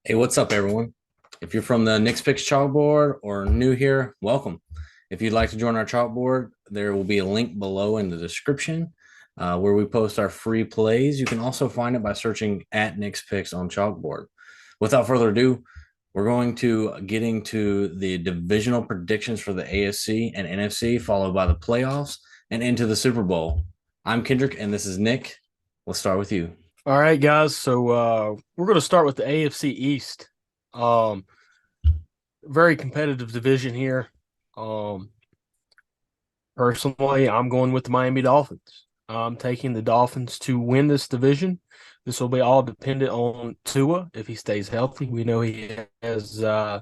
Hey, what's up, everyone? If you're from the Knicks Picks chalkboard or new here, welcome. If you'd like to join our chalkboard, there will be a link below in the description where we post our free plays. You can also find it by searching at Knicks Picks on chalkboard. Without further ado, we're going to get into the divisional predictions for the AFC and NFC, followed by the playoffs and into the Super Bowl. I'm Kendrick, and this is Nick. Let's start with you. All right, guys. So we're going to start with the AFC East. Um, Very competitive division here. Um, Personally, I'm going with the Miami Dolphins. I'm taking the Dolphins to win this division. This will be all dependent on Tua if he stays healthy. We know he has the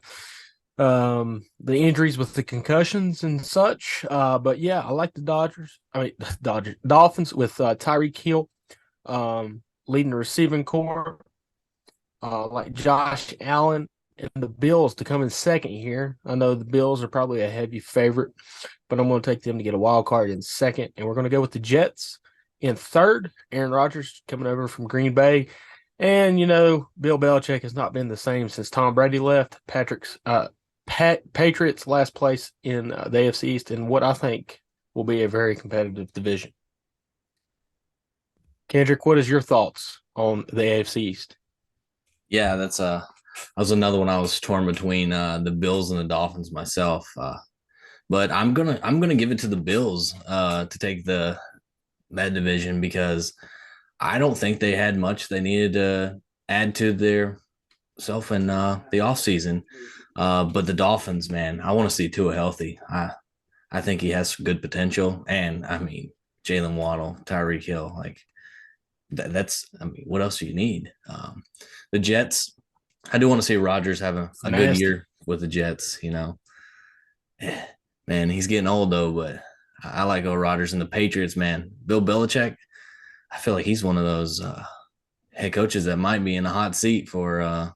injuries with the concussions and such. But yeah, I like the Dodgers. I mean, Dodgers, Dolphins with Tyreek Hill leading the receiving core. Like Josh Allen and the Bills to come in second here. I know the Bills are probably a heavy favorite, but I'm going to take them to get a wild card in second. And we're going to go with the Jets in third. Aaron Rodgers coming over from Green Bay. And, Bill Belichick has not been the same since Tom Brady left. Patriots last place in the AFC East in what I think will be a very competitive division. Kendrick, what is your thoughts on the AFC East? Yeah, that was another one I was torn between the Bills and the Dolphins myself. But I'm gonna give it to the Bills to take the that division because I don't think they had much they needed to add to their self in the offseason. But the Dolphins, man, I want to see Tua healthy. I think he has good potential, and I mean Jalen Waddle, Tyreek Hill, like that's I mean, what else do you need? The Jets, I do want to see Rodgers have It's a good nasty. year with the Jets. Man, he's getting old though, but I like Rodgers and the Patriots. Man, Bill Belichick, I feel like he's one of those head coaches that might be in a hot seat for a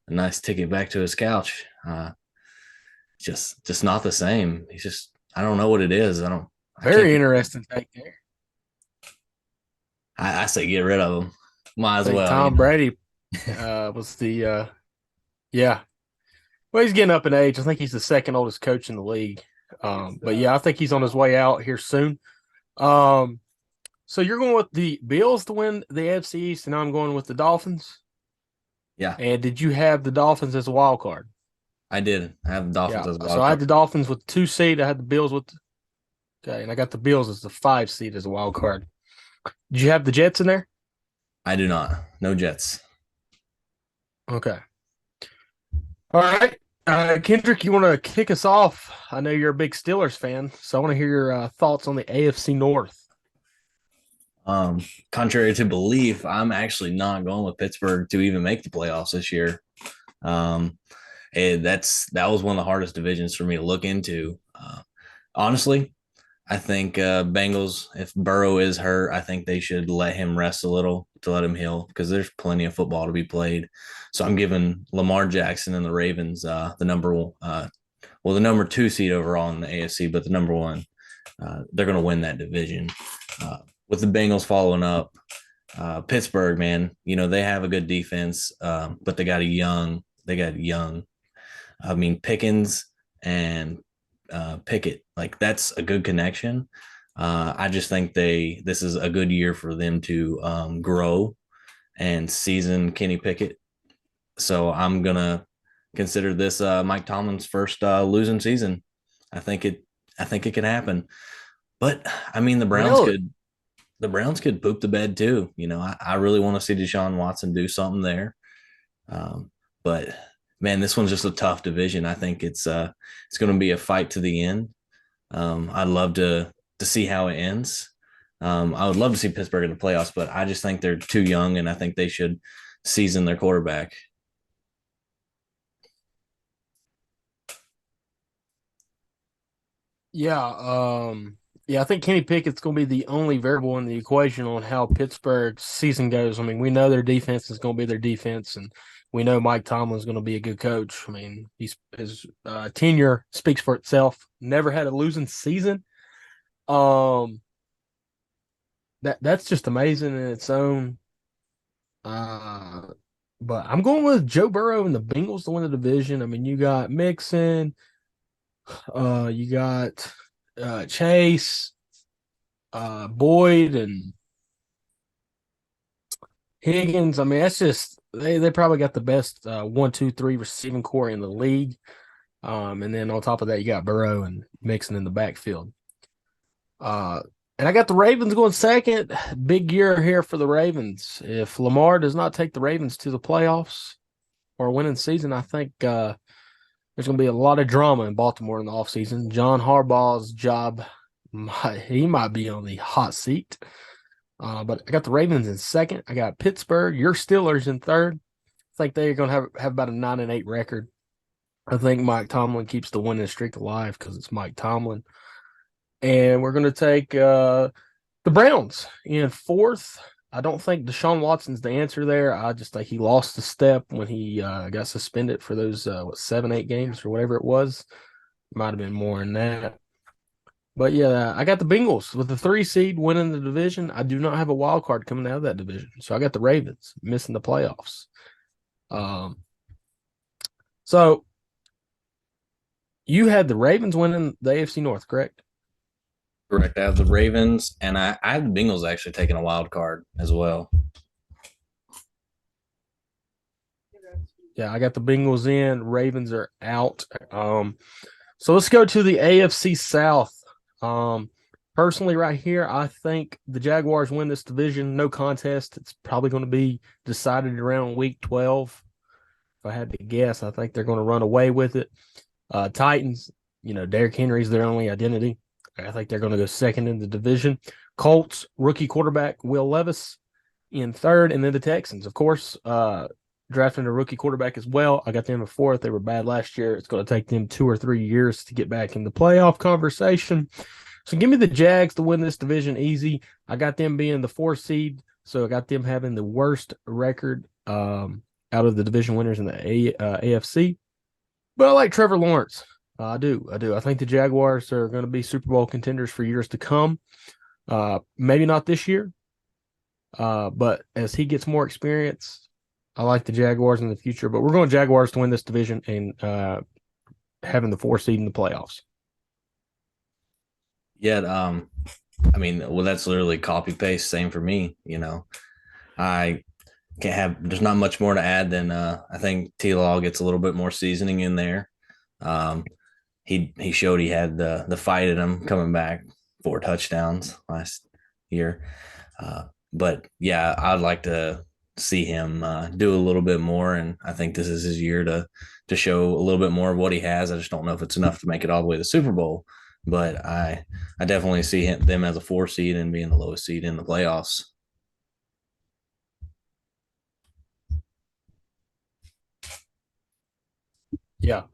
nice ticket back to his couch. Just not the same. He's just I don't know what it is. I can't. Very interesting take there. I say get rid of him. Might I as think well, Tom Brady was the yeah. Well, he's getting up in age. I think he's the second oldest coach in the league. But yeah, I think he's on his way out here soon. Um, so you're going with the Bills to win the AFC East, and I'm going with the Dolphins. Yeah, And did you have the Dolphins as a wild card? I did. I have the Dolphins Yeah. as a So wild I card. had the Dolphins with 2 seed. I had the Bills with okay, and I got the Bills as the 5 seed as a wild card. Did you have the Jets in there? I do not. No Jets. Okay. All right. Kendrick, you want to kick us off? I know you're a big Steelers fan, so I want to hear your thoughts on the AFC North. Um, Contrary to belief, I'm actually not going with Pittsburgh to even make the playoffs this year. Um, and that was one of the hardest divisions for me to look into. Honestly, I think Bengals, if Burrow is hurt, I think they should let him rest a little to let him heal because there's plenty of football to be played. So I'm giving Lamar Jackson and the Ravens the number two seed overall in the AFC, but the number one. They're going to win that division. With the Bengals following up, Pittsburgh, man, they have a good defense, but they got young. I mean, Pickens and Pickett, like that's a good connection. I just think this is a good year for them to grow and season Kenny Pickett. So I'm gonna consider this Mike Tomlin's first losing season. I think it I think it can happen. But I mean, Really? the Browns could poop the bed too. I really want to see Deshaun Watson do something there. Um, but man, this one's just a tough division. I think it's going to be a fight to the end. I'd love to see how it ends. I would love to see Pittsburgh in the playoffs, but I just think they're too young, and I think they should season their quarterback. Yeah. Yeah, I think Kenny Pickett's going to be the only variable in the equation on how Pittsburgh's season goes. I mean, we know their defense is going to be their defense, and we know Mike Tomlin's going to be a good coach. I mean, his tenure speaks for itself. Never had a losing season. Um, that's just amazing in its own. Uh, But I'm going with Joe Burrow and the Bengals to win the division. I mean, you got Mixon, you got Chase, Boyd, and Higgins. I mean, that's just they probably got the best 1, 2, 3 receiving core in the league. And then on top of that, you got Burrow and Mixon in the backfield. Uh, and I got the Ravens going second. Big year here for the Ravens. If Lamar does not take the Ravens to the playoffs or a winning season, I think there's going to be a lot of drama in Baltimore in the offseason. John Harbaugh's job, he might be on the hot seat. But I got the Ravens in second. I got Pittsburgh, your Steelers in third. I think they're going to have about a 9-8 record. I think Mike Tomlin keeps the winning streak alive because it's Mike Tomlin. And we're going to take the Browns in fourth. I don't think Deshaun Watson's the answer there. I just think he lost a step when he got suspended for those 7-8 games or whatever it was. Might have been more than that. But yeah, I got the Bengals with the 3 seed winning the division. I do not have a wild card coming out of that division, so I got the Ravens missing the playoffs. So you had the Ravens winning the AFC North, correct? Correct. I have the Ravens, and I have the Bengals actually taking a wild card as well. Yeah, I got the Bengals in. Ravens are out. So let's go to the AFC South. Personally, right here, I think the Jaguars win this division. No contest. It's probably going to be decided around week 12. If I had to guess, I think they're going to run away with it. Titans, Derrick Henry's their only identity. I think they're going to go second in the division. Colts, rookie quarterback Will Levis in third. And then the Texans, of course, drafting a rookie quarterback as well. I got them in fourth. They were bad last year. It's going to take them 2 or 3 years to get back in the playoff conversation. So give me the Jags to win this division easy. I got them being the 4 seed. So I got them having the worst record out of the division winners in the AFC. But I like Trevor Lawrence. I do. I think the Jaguars are going to be Super Bowl contenders for years to come. Maybe not this year, but as he gets more experience, I like the Jaguars in the future. But we're going Jaguars to win this division and having the 4 seed in the playoffs. Yeah, that's literally copy paste. Same for me. I can't have. There's not much more to add than I think T-Law gets a little bit more seasoning in there. He showed he had the fight in him coming back 4 touchdowns last year. But yeah, I'd like to see him do a little bit more, and I think this is his year to show a little bit more of what he has. I just don't know if it's enough to make it all the way to the Super Bowl, but I definitely see them as a 4 seed and being the lowest seed in the playoffs. Yeah,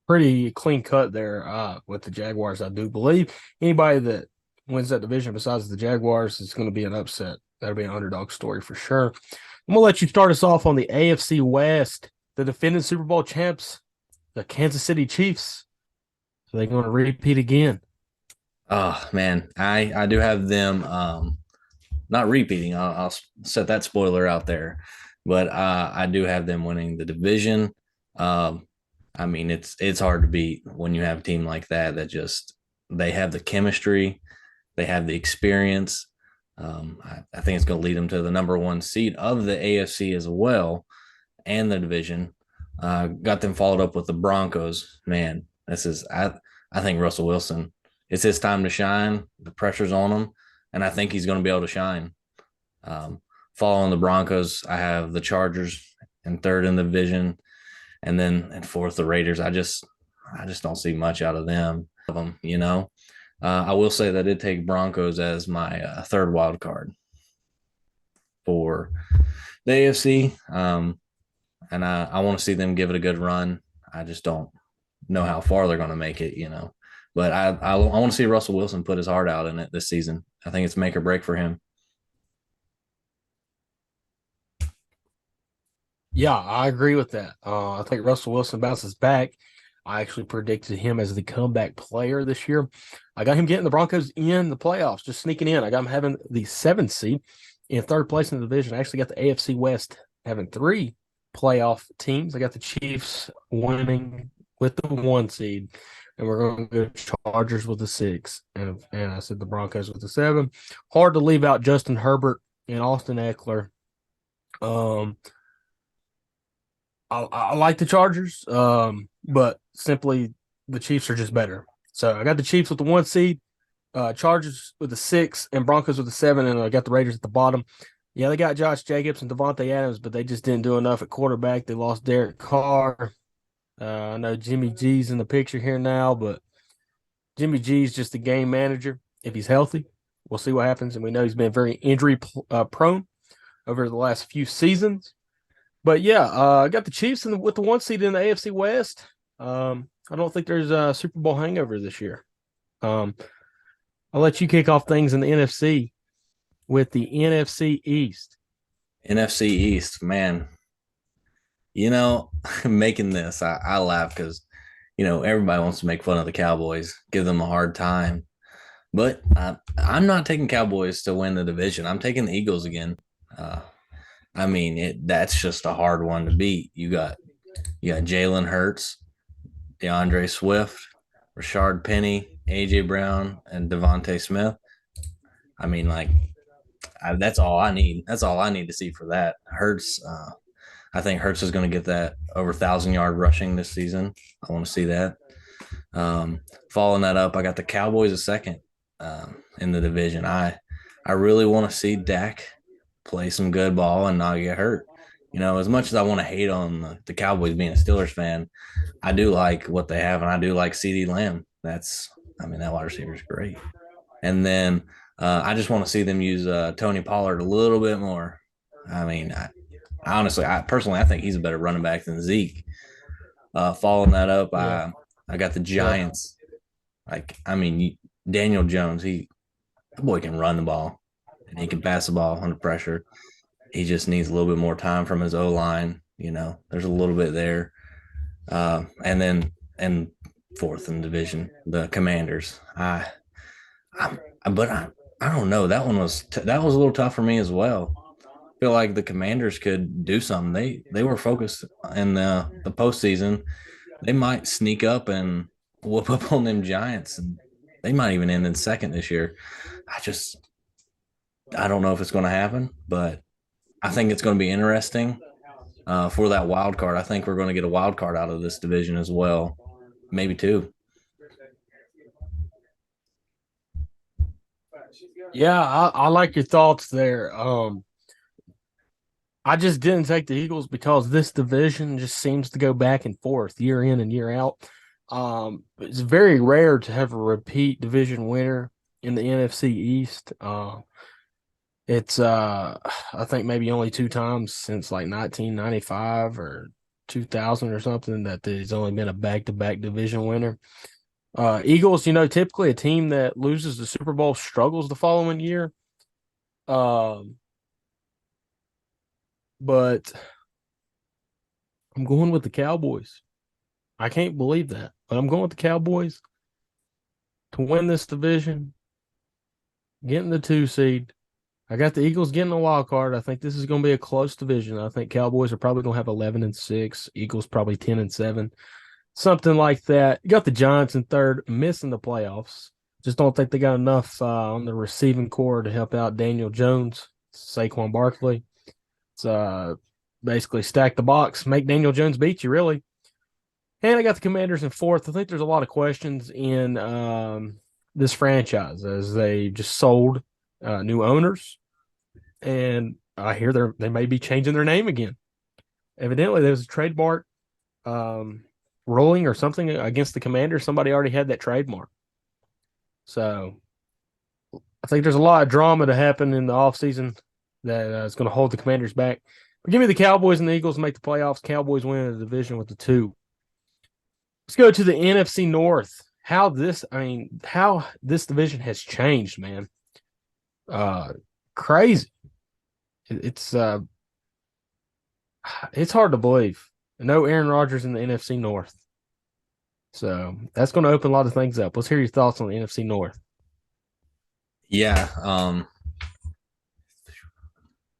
pretty clean cut there with the Jaguars. I do believe anybody that wins that division besides the Jaguars is going to be an upset. That'll be an underdog story for sure. I'm going to let you start us off on the AFC West. The defending Super Bowl champs, the Kansas City Chiefs. Are they going to repeat again? Oh man, I do have them not repeating. I'll set that spoiler out there, but I do have them winning the division. It's hard to beat when you have a team like that just they have the chemistry, they have the experience. I think it's going to lead them to the number 1 seed of the AFC as well, and the division. Got them followed up with the Broncos. Man, I think Russell Wilson, it's his time to shine. The pressure's on him, and I think he's going to be able to shine. Following the Broncos, I have the Chargers in third in the division, and then in fourth the Raiders. I just don't see much out of them. I will say that I did take Broncos as my third wild card for the AFC, and I want to see them give it a good run. I just don't know how far they're going to make it, But I want to see Russell Wilson put his heart out in it this season. I think it's make or break for him. Yeah, I agree with that. I think Russell Wilson bounces back. I actually predicted him as the comeback player this year. I got him getting the Broncos in the playoffs, just sneaking in. I got him having the 7th seed in third place in the division. I actually got the AFC West having 3 playoff teams. I got the Chiefs winning with the 1 seed, and we're going to go Chargers with the 6, and I said the Broncos with the 7. Hard to leave out Justin Herbert and Austin Eckler. I like the Chargers, but simply the Chiefs are just better. So I got the Chiefs with the 1 seed, Chargers with the 6, and Broncos with the 7, and I got the Raiders at the bottom. Yeah, they got Josh Jacobs and Devontae Adams, but they just didn't do enough at quarterback. They lost Derek Carr. I know Jimmy G's in the picture here now, but Jimmy G's just a game manager. If he's healthy, we'll see what happens. And we know he's been very injury prone over the last few seasons. But yeah, I got the Chiefs with the 1 seed in the AFC West. I don't think there's a Super Bowl hangover this year. I'll let you kick off things in the NFC with the NFC East. NFC East, man. Making this, I laugh because, everybody wants to make fun of the Cowboys, give them a hard time. But I'm not taking Cowboys to win the division. I'm taking the Eagles again. That's just a hard one to beat. You got Jalen Hurts, DeAndre Swift, Rashard Penny, AJ Brown, and Devontae Smith. That's all I need. That's all I need to see for that. Hurts. I think Hurts is going to get that over 1,000-yard rushing this season. I want to see that. Following that up, I got the Cowboys a second in the division. I really want to see Dak play some good ball and not get hurt. As much as I want to hate on the Cowboys being a Steelers fan, I do like what they have, and I do like CeeDee Lamb. That wide receiver is great. And then I just want to see them use Tony Pollard a little bit more. Honestly, I think he's a better running back than Zeke. Following that up, yeah. I got the Giants. Daniel Jones, the boy can run the ball and he can pass the ball under pressure. He just needs a little bit more time from his O-line. There's a little bit there. And fourth in the division, the Commanders. I don't know. That was a little tough for me as well. Feel like the Commanders could do something. They were focused in the postseason. They might sneak up and whoop up on them Giants, and they might even end in second this year. I don't know if it's going to happen, but I think it's going to be interesting for that wild card. I think we're going to get a wild card out of this division as well, maybe 2. Yeah, I like your thoughts there. I just didn't take the Eagles because this division just seems to go back and forth year in and year out. It's very rare to have a repeat division winner in the NFC East. It's I think maybe only 2 times since like 1995 or 2000 or something that there's only been a back-to-back division winner. Eagles, typically a team that loses the Super Bowl struggles the following year. But I'm going with the Cowboys. I can't believe that, but I'm going with the Cowboys to win this division, getting the 2 seed. I got the Eagles getting a wild card. I think this is going to be a close division. I think Cowboys are probably going to have 11-6, Eagles probably 10-7, something like that. You got the Giants in third, missing the playoffs. Just don't think they got enough on the receiving core to help out Daniel Jones, Saquon Barkley. It's basically stack the box, make Daniel Jones beat you, really. And I got the Commanders in fourth. I think there's a lot of questions in this franchise as they just sold new owners. And I hear they may be changing their name again. Evidently, there was a trademark ruling or something against the Commanders. Somebody already had that trademark. So I think there's a lot of drama to happen in the offseason that is going to hold the Commanders back. But give me the Cowboys and the Eagles make the playoffs. Cowboys win the division with the 2. Let's go to the NFC North. How this division has changed, man. Crazy. It's hard to believe. No Aaron Rodgers in the NFC North. So that's going to open a lot of things up. Let's hear your thoughts on the NFC North. Yeah.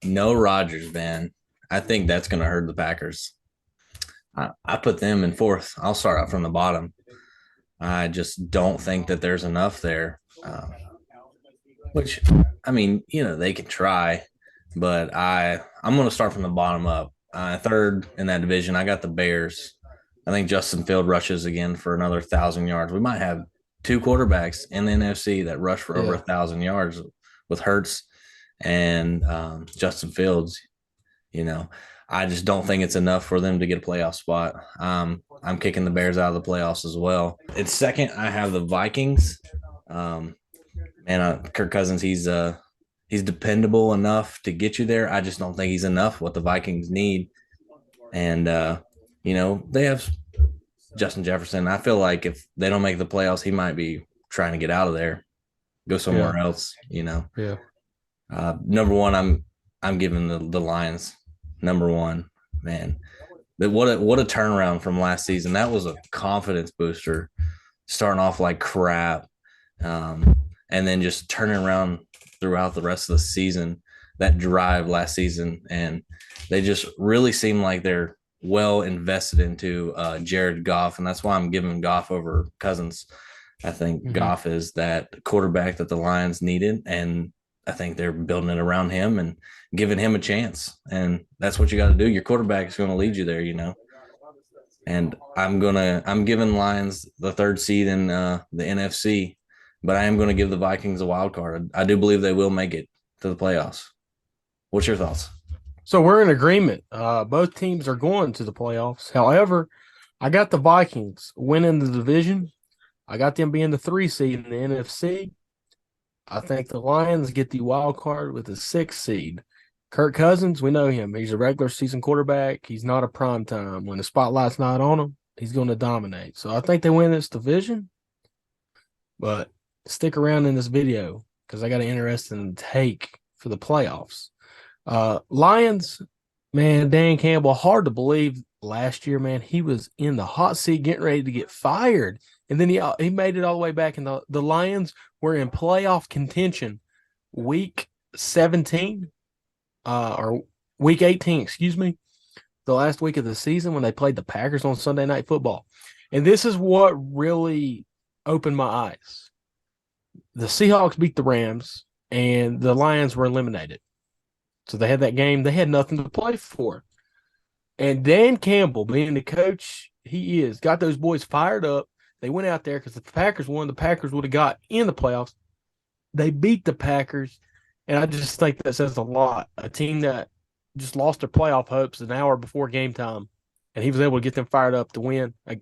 No Rodgers, man. I think that's going to hurt the Packers. I put them in fourth. I'll start out from the bottom. I just don't think that there's enough there. Which, I mean, they can try, but I'm going to start from the bottom up. Third in that division, I got the Bears. I think Justin Field rushes again for another 1,000 yards. We might have two quarterbacks in the NFC that rush for over 1,000 yards with Hurts and Justin Fields. You know, I just don't think it's enough for them to get a playoff spot. I'm kicking the Bears out of the playoffs as well. It's second. I have the Vikings. Um, Kirk Cousins, he's dependable enough to get you there. I just don't think he's enough what the Vikings need. And they have Justin Jefferson. I feel like if they don't make the playoffs, he might be trying to get out of there, go somewhere else. Yeah. Number one, I'm giving the Lions number one. Man, what a turnaround from last season. That was a confidence booster, starting off like crap, and then just turning around throughout the rest of the season. That drive last season, and they just really seem like they're well invested into Jared Goff, and that's why I'm giving Goff over Cousins. I think Goff is that quarterback that the Lions needed, and I think they're building it around him and giving him a chance. And that's what you got to do. Your quarterback is going to lead you there, And I'm giving Lions the third seed in the NFC, but I am going to give the Vikings a wild card. I do believe they will make it to the playoffs. What's your thoughts? So we're in agreement. Both teams are going to the playoffs. However, I got the Vikings winning the division. I got them being the 3 seed in the NFC. I think the Lions get the wild card with the 6th seed. Kirk Cousins, we know him. He's a regular season quarterback. He's not a prime time. When the spotlight's not on him, he's going to dominate. So I think they win this division. But stick around in this video because I got an interesting take for the playoffs. Lions, man, Dan Campbell, hard to believe last year, man, he was in the hot seat getting ready to get fired. And then he made it all the way back. And the Lions were in playoff contention week 17 or week 18, excuse me, the last week of the season when they played the Packers on Sunday Night Football. And this is what really opened my eyes. The Seahawks beat the Rams, and the Lions were eliminated. So they had that game. They had nothing to play for. And Dan Campbell, being the coach he is, got those boys fired up. They went out there because if the Packers won, the Packers would have got in the playoffs. They beat the Packers, and I just think that says a lot. A team that just lost their playoff hopes an hour before game time, and he was able to get them fired up to win a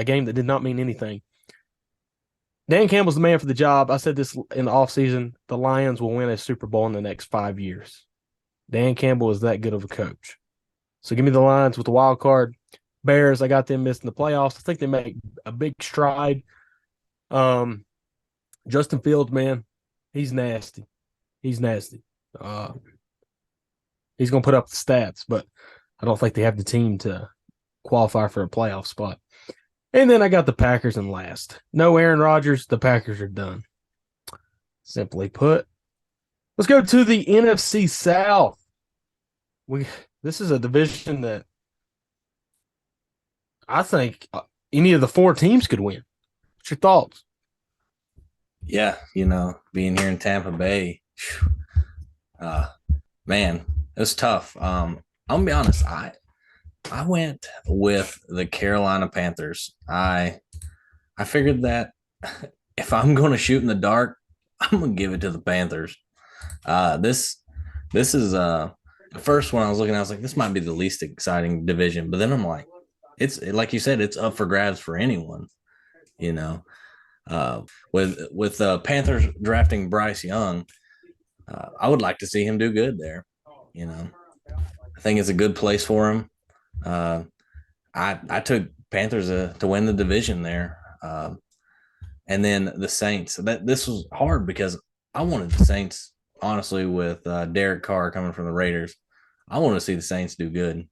game that did not mean anything. Dan Campbell's the man for the job. I said this in the offseason. The Lions will win a Super Bowl in the next 5 years. Dan Campbell is that good of a coach. So give me the Lions with the wild card. Bears, I got them missing the playoffs. I think they make a big stride. Justin Fields, man, he's nasty. He's nasty. He's going to put up the stats, but I don't think they have the team to qualify for a playoff spot. And then I got the Packers in last. No Aaron Rodgers, the Packers are done. Simply put. Let's go to the NFC South. This is a division that I think any of the 4 teams could win. What's your thoughts? Yeah, being here in Tampa Bay, man, it's tough. I'm gonna be honest. I went with the Carolina Panthers. I figured that if I'm going to shoot in the dark, I'm gonna give it to the Panthers. This is the first one I was looking at. I was like, this might be the least exciting division, but then I'm like, it's like you said, it's up for grabs for anyone. With the Panthers drafting Bryce Young, I would like to see him do good there. I think it's a good place for him. I took Panthers to win the division there, and then the Saints. This was hard because I wanted the Saints, honestly, with Derek Carr coming from the Raiders. I want to see the Saints do good.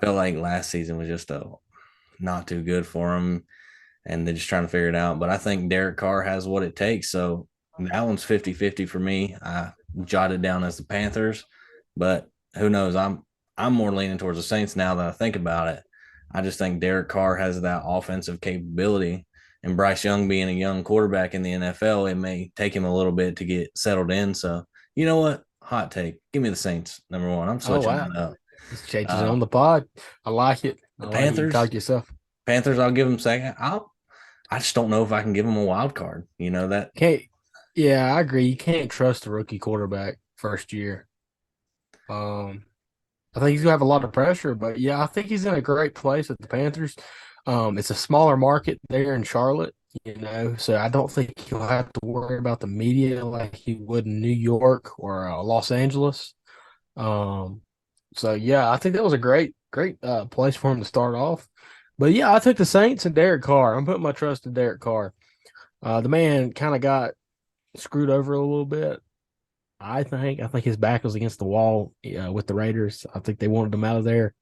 Felt like last season was just not too good for them, and they're just trying to figure it out. But I think Derek Carr has what it takes. So that one's 50-50 for me. I jotted down as the Panthers, but who knows? I'm more leaning towards the Saints now that I think about it. I just think Derek Carr has that offensive capability, and Bryce Young being a young quarterback in the NFL, it may take him a little bit to get settled in. So you know what? Hot take. Give me the Saints number one. I'm Oh switching wow, that up. just changes it Uh, on the pod. I like it. I the like it. You can talk Panthers. yourself. Panthers. I'll give them second. I just don't know if I can give them a wild card. You know that. Can't. Yeah, I agree. You can't trust a rookie quarterback first year. Um, I think he's gonna have a lot of pressure, but yeah, I think he's in a great place at the Panthers. It's a smaller market there in Charlotte, so I don't think he'll have to worry about the media like he would in New York or Los Angeles. Um, so yeah, I think that was a great place for him to start off. But yeah, I took the Saints and Derek Carr. I'm putting my trust in Derek Carr. The man kind of got screwed over a little bit. I think his back was against the wall with the Raiders. I think they wanted him out of there,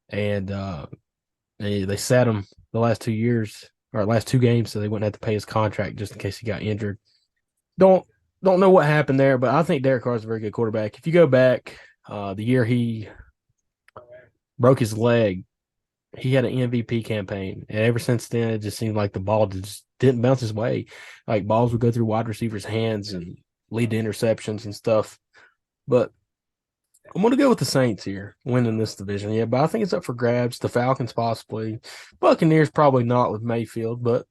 and they sat him the last 2 years or last two games, so they wouldn't have to pay his contract just in case he got injured. Don't don't know what happened there, but I think Derek Carr is a very good quarterback. If you go back, the year he broke his leg, he had an MVP campaign, and ever since then, it just seemed like the ball just didn't bounce his way. Like balls would go through wide receivers' hands and lead to interceptions and stuff. But I'm going to go with the Saints here, winning this division. Yeah, but I think it's up for grabs. The Falcons possibly, Buccaneers probably not with Mayfield, but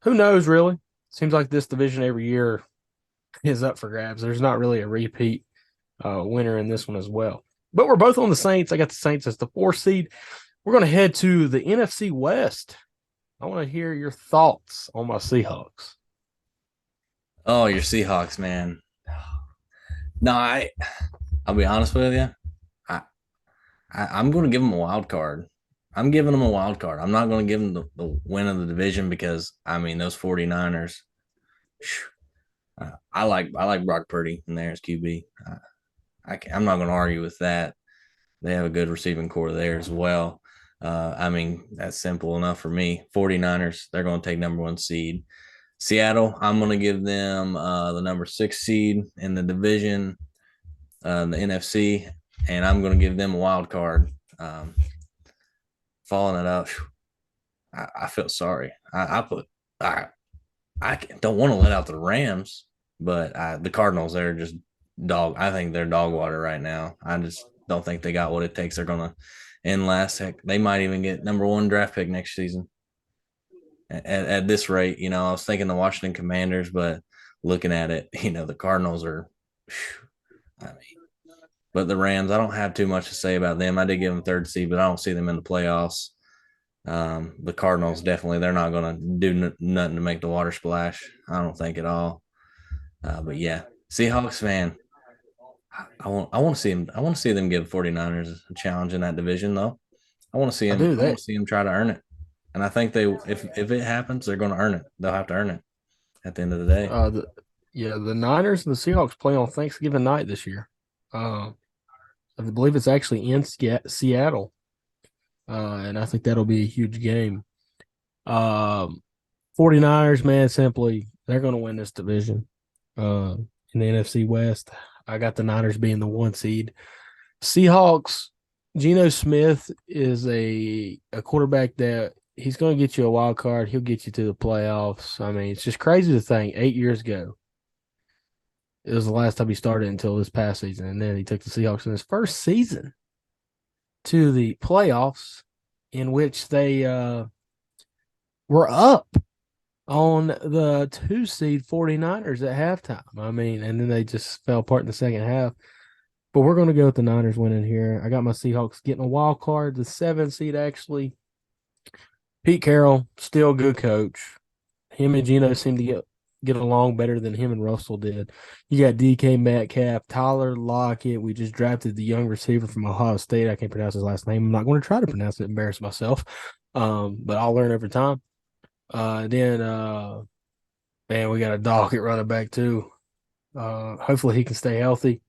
who knows really? Seems like this division every year is up for grabs. There's not really a repeat winner in this one as well. But we're both on the Saints. I got the Saints as the 4th seed. We're going to head to the NFC West. I want to hear your thoughts on my Seahawks. Oh, your Seahawks, man. No, I'll be honest with you. I, I'm going to give them a wild card. I'm giving them a wild card. I'm not going to give them the win of the division because I mean those 49ers. I like Brock Purdy in there as QB. I'm not going to argue with that. They have a good receiving core there as well. I mean, that's simple enough for me. 49ers, they're going to take number one seed. Seattle, I'm going to give them the number 6 seed in the division, the NFC, and I'm going to give them a wild card. Following it up, I feel sorry. I don't want to let out the Rams, but the Cardinals, they're just dog. I think they're dog water right now. I just don't think they got what it takes. They're going to end last. Heck, they might even get number one draft pick next season. At this rate, I was thinking the Washington Commanders, but looking at it, the Cardinals are. I mean, but the Rams, I don't have too much to say about them. I did give them 3rd seed, but I don't see them in the playoffs. The Cardinals definitely they're not going to do nothing to make the water splash. I don't think at all. But yeah, Seahawks fan. I want to see them. I want to see them give 49ers a challenge in that division though. I want to see I them. do I want that. to see them try to earn it. And I think if it happens, they're going to earn it. They'll have to earn it at the end of the day. The Niners and the Seahawks play on Thanksgiving night this year. I believe it's actually in Seattle, and I think that'll be a huge game. 49ers, man, simply they're going to win this division. In the NFC West, I got the Niners being the 1 seed. Seahawks, Geno Smith is a quarterback that he's going to get you a wild card. He'll get you to the playoffs. I mean, it's just crazy to think 8 years ago, it was the last time he started until this past season. And then he took the Seahawks in his first season to the playoffs, in which they were up on the 2 seed 49ers at halftime. I mean, and then they just fell apart in the second half. But we're going to go with the Niners winning here. I got my Seahawks getting a wild card, the 7 seed actually. Pete Carroll, still a good coach. Him and Geno seem to get along better than him and Russell did. You got DK Metcalf, Tyler Lockett. We just drafted the young receiver from Ohio State. I can't pronounce his last name. I'm not going to try to pronounce it, embarrass myself. But I'll learn over time. Man, we got a dog at running back too. Hopefully he can stay healthy.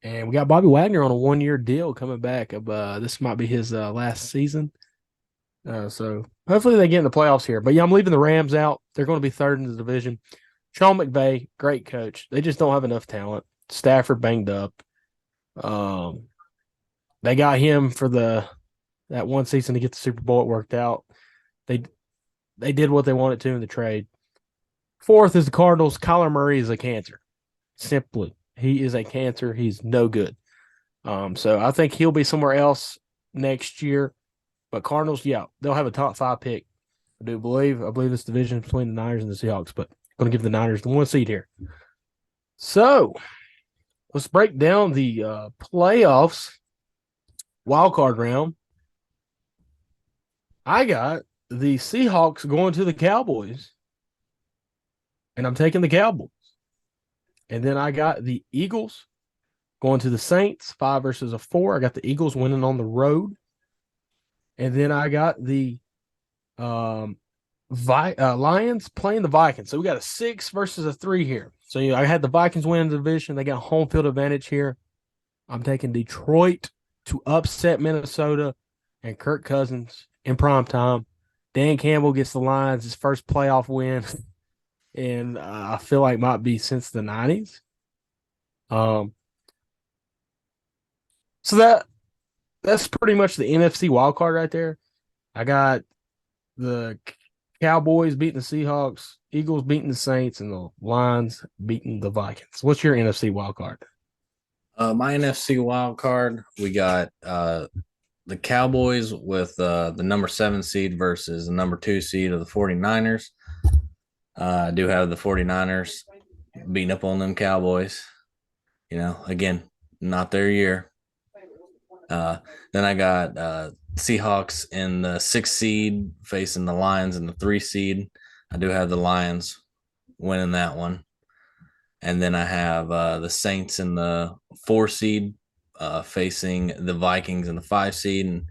And we got Bobby Wagner on a 1-year deal coming back. This might be his last season. So hopefully they get in the playoffs here. But yeah, I'm leaving the Rams out. They're going to be 3rd in the division. Sean McVay, great coach. They just don't have enough talent. Stafford banged up. Um, they got him for that one season to get the Super Bowl. It worked out. They they did what they wanted to in the trade. Fourth is the Cardinals. Kyler Murray is a cancer. Simply, he is a cancer. He's no good. So I think he'll be somewhere else next year. But Cardinals, yeah, they'll have a top 5 pick. I believe this division is between the Niners and the Seahawks, but I'm going to give the Niners the 1 seed here. So let's break down the playoffs wild card round. I got the Seahawks going to the Cowboys, and I'm taking the Cowboys. And then I got the Eagles going to the Saints, 5 versus a 4. I got the Eagles winning on the road. And then I got the Lions playing the Vikings. So we got a 6 versus a 3 here. So I had the Vikings winning the division. They got home field advantage here. I'm taking Detroit to upset Minnesota and Kirk Cousins in prime time. Dan Campbell gets the Lions his first playoff win, and I feel like might be since the 90s. So that's pretty much the NFC wild card right there. I got the Cowboys beating the Seahawks, Eagles beating the Saints, and the Lions beating the Vikings. What's your NFC wild card? My NFC wild card, we got the Cowboys with the number 7 seed versus the number 2 seed of the 49ers. I do have the 49ers beating up on them Cowboys. Again, not their year. Then I got Seahawks in the 6 seed facing the Lions in the 3 seed. I do have the Lions winning that one. And then I have the Saints in the 4 seed facing the Vikings in the 5 seed.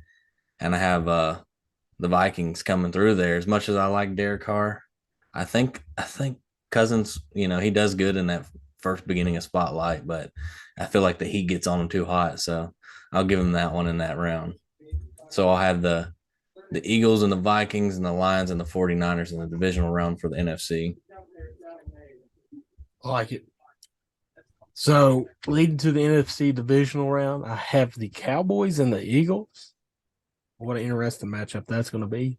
And I have the Vikings coming through there. As much as I like Derek Carr, I think Cousins, he does good in that first beginning of spotlight, but I feel like the heat gets on him too hot. So I'll give him that one in that round. So I'll have the Eagles and the Vikings and the Lions and the 49ers in the divisional round for the NFC. I like it. So leading to the NFC divisional round, I have the Cowboys and the Eagles. What an interesting matchup that's going to be.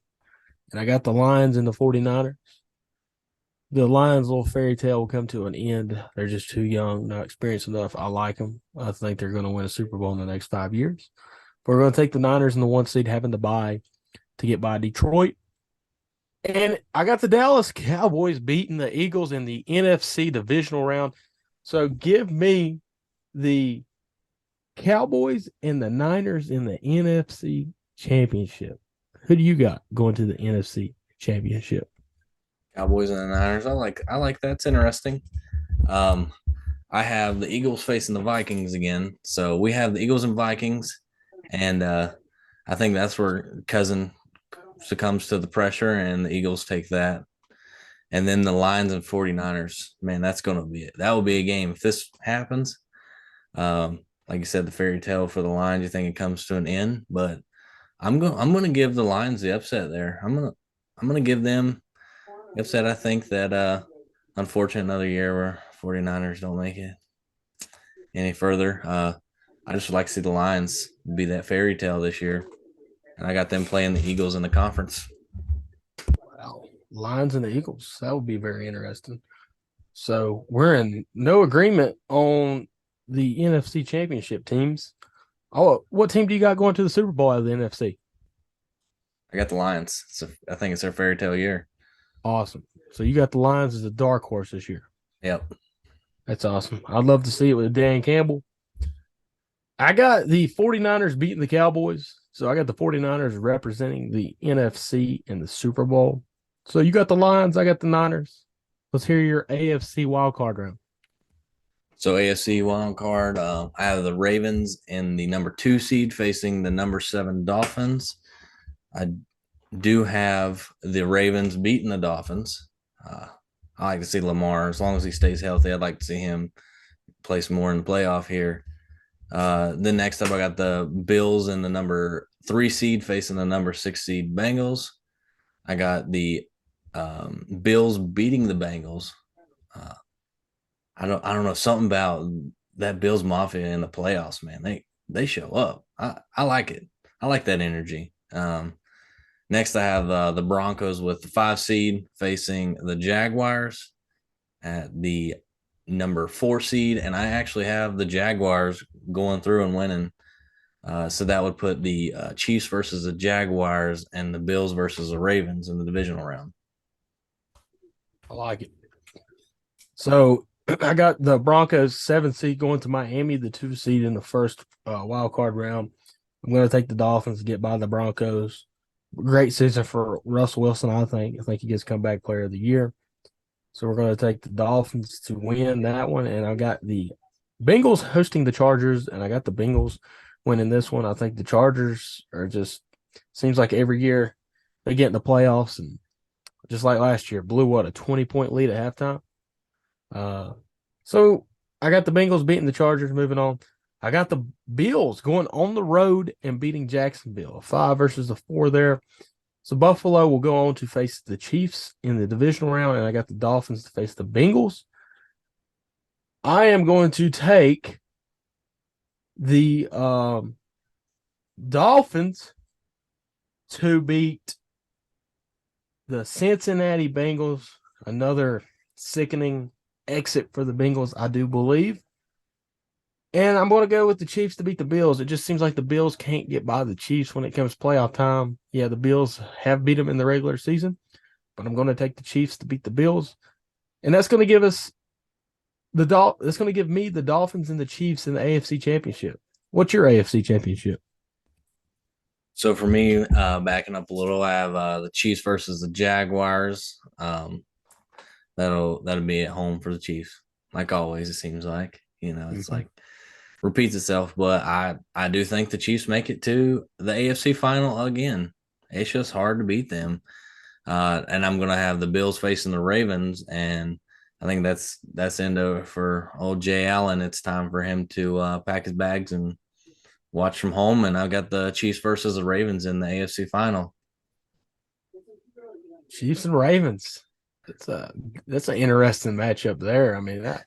And I got the Lions and the 49ers. The Lions' little fairy tale will come to an end. They're just too young, not experienced enough. I like them. I think they're going to win a Super Bowl in the next 5 years. But we're going to take the Niners in the 1 seed, having to bye to get by Detroit. And I got the Dallas Cowboys beating the Eagles in the NFC divisional round. So give me the Cowboys and the Niners in the NFC championship. Who do you got going to the NFC championship? Cowboys and the Niners. I like that. It's interesting. Um, I have the Eagles facing the Vikings again. So we have the Eagles and Vikings, and I think that's where Cousin succumbs to the pressure, and the Eagles take that. And then the Lions and 49ers. Man, that will be a game if this happens. Like you said, the fairy tale for the Lions. You think it comes to an end, but I'm gonna give the Lions the upset there. I'm gonna give them upset. I think that unfortunate another year where 49ers don't make it any further. I just would like to see the Lions be that fairy tale this year. And I got them playing the Eagles in the conference. Wow. Lions and the Eagles. That would be very interesting. So we're in no agreement on the NFC championship teams. Oh, what team do you got going to the Super Bowl out of the NFC? I got the Lions. I think it's their fairy tale year. Awesome. So you got the Lions as a dark horse this year. Yep. That's awesome. I'd love to see it with Dan Campbell. I got the 49ers beating the Cowboys. So I got the 49ers representing the NFC in the Super Bowl. So you got the Lions, I got the Niners. Let's hear your AFC wildcard round. So AFC wild card, I have the Ravens in the number 2 seed facing the number 7 Dolphins. I do have the Ravens beating the Dolphins. I like to see Lamar as long as he stays healthy. I'd like to see him play some more in the playoff here. Then next up, I got the Bills in the number 3 seed facing the number 6 seed Bengals. I got the Bills beating the Bengals. I don't know, something about that Bills Mafia in the playoffs, man. They show up. I like it. I like that energy. Next, I have the Broncos with the 5 seed facing the Jaguars at the number 4 seed, and I actually have the Jaguars going through and winning. So that would put the Chiefs versus the Jaguars and the Bills versus the Ravens in the divisional round. I like it. So I got the Broncos 7 seed going to Miami, the 2 seed in the first wild card round. I'm going to take the Dolphins to get by the Broncos. Great season for Russell Wilson, I think. I think he gets comeback player of the year. So we're going to take the Dolphins to win that one. And I got the Bengals hosting the Chargers, and I got the Bengals winning this one. I think the Chargers are just seems like every year they get in the playoffs, and just like last year, blew a 20-point lead at halftime. So I got the Bengals beating the Chargers. Moving on, I got the Bills going on the road and beating Jacksonville. 5 versus the 4 there. So Buffalo will go on to face the Chiefs in the divisional round, and I got the Dolphins to face the Bengals. I am going to take the Dolphins to beat the Cincinnati Bengals. Another sickening exit for the Bengals, I do believe. And I'm going to go with the Chiefs to beat the Bills. It just seems like the Bills can't get by the Chiefs when it comes to playoff time. Yeah, the Bills have beat them in the regular season, but I'm going to take the Chiefs to beat the Bills. And that's going to give us that's going to give me the Dolphins and the Chiefs in the AFC Championship. What's your AFC Championship? So for me, backing up a little, I have the Chiefs versus the Jaguars. That'll be at home for the Chiefs, like always. It seems like it's like repeats itself, but I do think the Chiefs make it to the AFC final again. It's just hard to beat them. And I'm gonna have the Bills facing the Ravens, and I think that's end for old Jay Allen. It's time for him to pack his bags and watch from home. And I've got the Chiefs versus the Ravens in the AFC final. Chiefs and Ravens. That's an interesting matchup there. I mean, that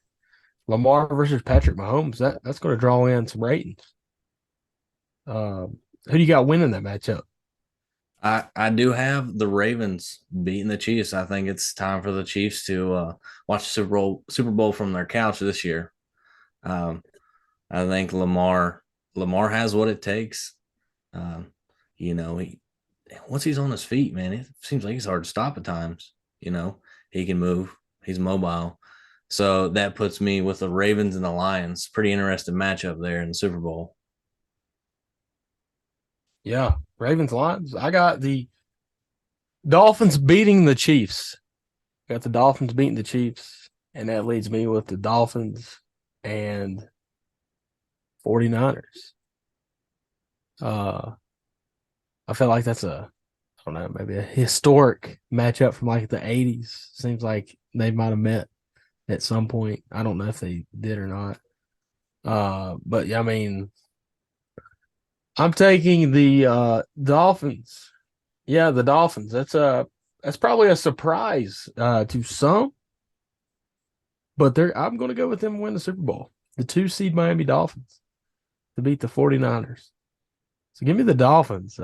Lamar versus Patrick Mahomes, that's going to draw in some ratings. Who do you got winning that matchup? I do have the Ravens beating the Chiefs. I think it's time for the Chiefs to watch the Super Bowl from their couch this year. I think Lamar has what it takes. Once he's on his feet, man, it seems like he's hard to stop at times. He can move. He's mobile. So that puts me with the Ravens and the Lions. Pretty interesting matchup there in the Super Bowl. Yeah, Ravens Lions. I got the Dolphins beating the Chiefs. Got the Dolphins beating the Chiefs, and that leads me with the Dolphins and 49ers. I feel like that's I don't know, maybe a historic matchup from like the 80s. Seems like they might have met at some point. I don't know if they did or not. But yeah, I mean, I'm taking the Dolphins. Yeah, the Dolphins. That's probably a surprise to some, but I'm going to go with them to win the Super Bowl. The 2 seed Miami Dolphins to beat the 49ers. So give me the Dolphins.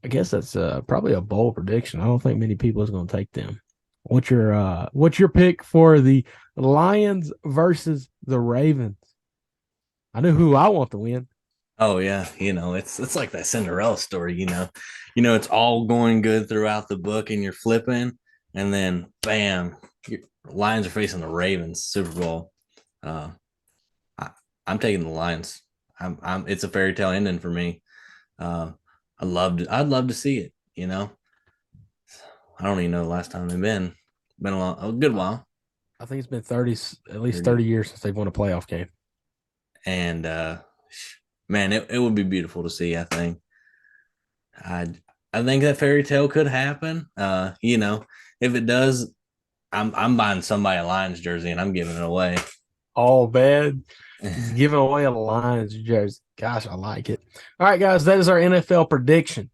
I guess that's probably a bold prediction. I don't think many people is going to take them. What's your pick for the Lions versus the Ravens? I know who I want to win. Oh yeah, it's like that Cinderella story. It's all going good throughout the book, and you're flipping, and then bam, your Lions are facing the Ravens Super Bowl. I'm taking the Lions. It's a fairy tale ending for me. I'd love to see it. I don't even know the last time they've been a good while. I think it's been at least 30 years since they've won a playoff game. And man, it would be beautiful to see. I think that fairy tale could happen. If it does, I'm buying somebody a Lions jersey and I'm giving it away. Oh man, he's giving away a Lions jersey. Gosh, I like it. All right, guys, that is our NFL prediction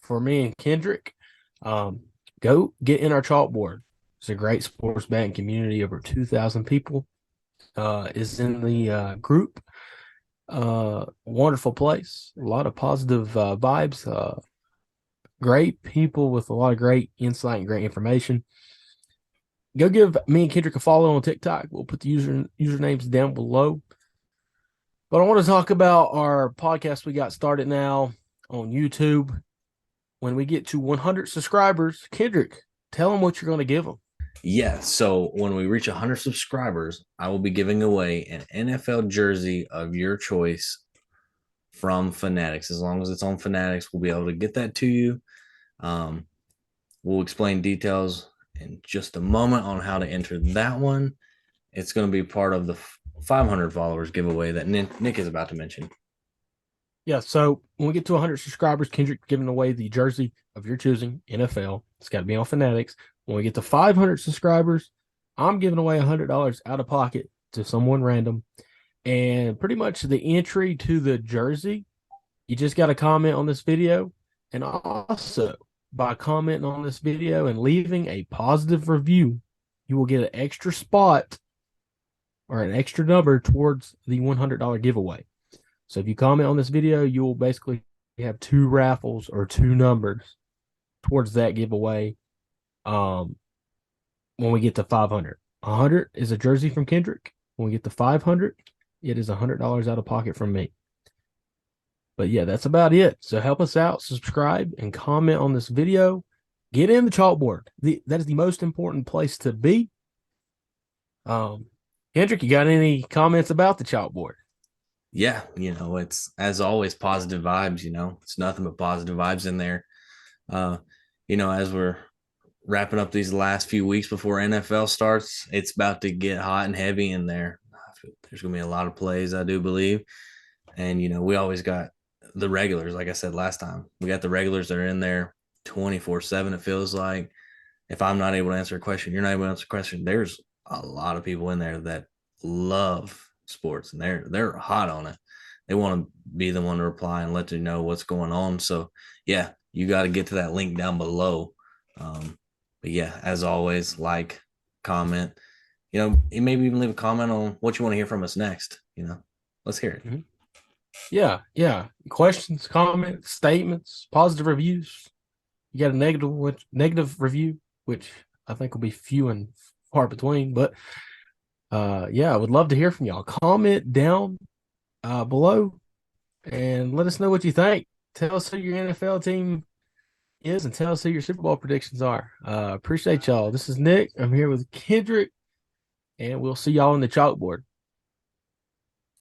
for me and Kendrick. Go get in our chalkboard. It's a great sports betting community, over 2,000 people. is in the group. Wonderful place, a lot of positive vibes. Great people with a lot of great insight and great information. Go give me and Kendrick a follow on TikTok. We'll put the usernames down below. But I want to talk about our podcast we got started now on YouTube. When we get to 100 subscribers, Kendrick, tell them what you're going to give them. Yeah. So when we reach 100 subscribers, I will be giving away an NFL jersey of your choice from Fanatics. As long as it's on Fanatics, we'll be able to get that to you. We'll explain details in just a moment on how to enter that one. It's going to be part of the 500 followers giveaway that Nick is about to mention. Yeah, so when we get to 100 subscribers, Kendrick giving away the jersey of your choosing, NFL. It's got to be on Fanatics. When we get to 500 subscribers, I'm giving away $100 out of pocket to someone random. And pretty much the entry to the jersey, you just got to comment on this video. And also, by commenting on this video and leaving a positive review, you will get an extra spot or an extra number towards the $100 giveaway. So if you comment on this video, you will basically have 2 raffles or 2 numbers towards that giveaway when we get to 500. 100 is a jersey from Kendrick. When we get to 500, it is $100 out of pocket from me. But yeah, that's about it. So help us out, subscribe, and comment on this video. Get in the chalkboard. That is the most important place to be. Kendrick, you got any comments about the chalkboard? Yeah, it's as always positive vibes. It's nothing but positive vibes in there. As we're wrapping up these last few weeks before NFL starts, it's about to get hot and heavy in there. There's gonna be a lot of plays, I do believe, and we always got the regulars. Like I said last time, we got the regulars that are in there 24/7. It feels like if I'm not able to answer a question, you're not able to answer a question. There's a lot of people in there that love sports and they're hot on it. They want to be the one to reply and let you know what's going on. So yeah, you got to get to that link down below. But yeah, as always, like, comment, maybe even leave a comment on what you want to hear from us next. Let's hear it. Mm-hmm. Yeah. Questions, comments, statements, positive reviews. You got a negative review, which I think will be few and far between. But I would love to hear from y'all. Comment down below and let us know what you think. Tell us who your NFL team is and tell us who your Super Bowl predictions are. Appreciate y'all. This is Nick. I'm here with Kendrick, and we'll see y'all on the chalkboard.